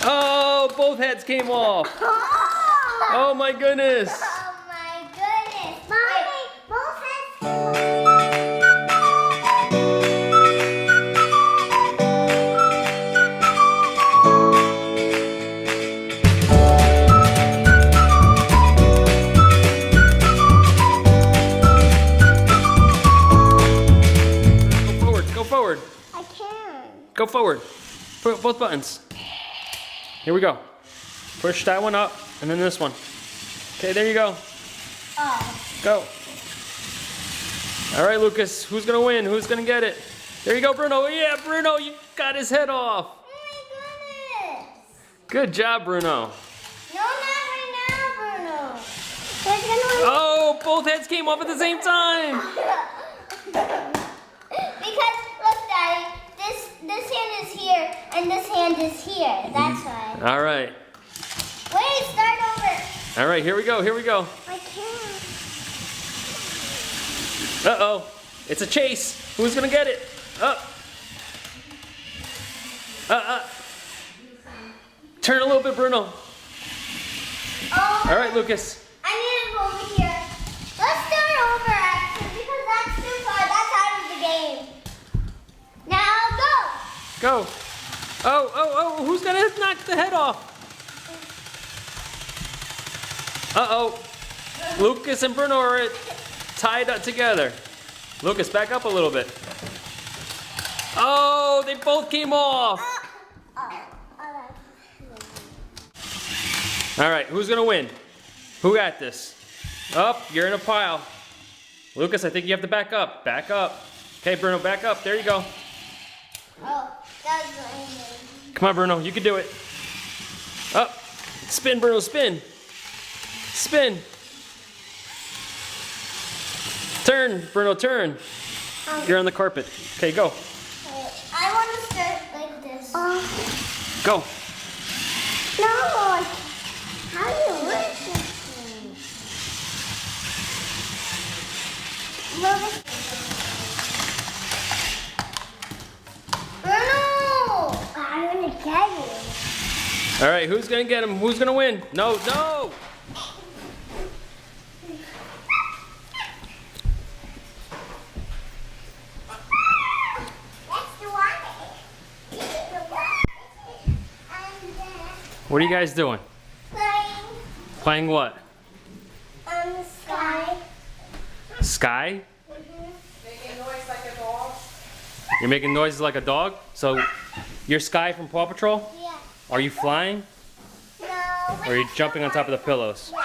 Oh, both heads came off. Oh my goodness. Oh my goodness. Mommy, both heads came off. Go forward. I can. Go forward. Both buttons. Here we go. Push that one up, and then this one. Okay, there you go. Oh. Go. All right, Lucas. Who's gonna win? Who's gonna get it? There you go, Bruno. Yeah, Bruno, you got his head off. Oh my goodness. Good job, Bruno. No, not right now, Bruno. We're gonna Oh, both heads came off at the same time. Because look, Daddy, this hand is here and this hand is here. That's why. All right. Wait, start over. All right, here we go. Here we go. I can't. Uh-oh. It's a chase. Who's gonna get it? Turn a little bit, Bruno. Oh. All right, Lucas. I need to go over here. Let's start over, actually, because that's too far. That's out of the game. Now go. Go. Oh, who's gonna knock the head off? Uh-oh. Lucas and Bruno are tied up together. Lucas, back up a little bit. Oh, they both came off. All right, who's gonna win? Who got this? Up, you're in a pile. Lucas, I think you have to back up. Back up. Okay, Bruno, back up. There you go. Oh, that was my Come on, Bruno, you can do it. Up. Spin, Bruno, spin. Spin. Turn, Bruno, turn. You're on the carpet. Okay, go. I want to start like this. Go. No. How do you work this thing? Bruno! I'm going to get you. All right, who's going to get him? Who's going to win? No, no. What are you guys doing? Playing Playing what? on the sky. Sky? Making noise like a dog. You're making noises like a dog? So you're Sky from Paw Patrol? Yeah. Are you flying? No. Or are you jumping on top of the pillows? Yeah.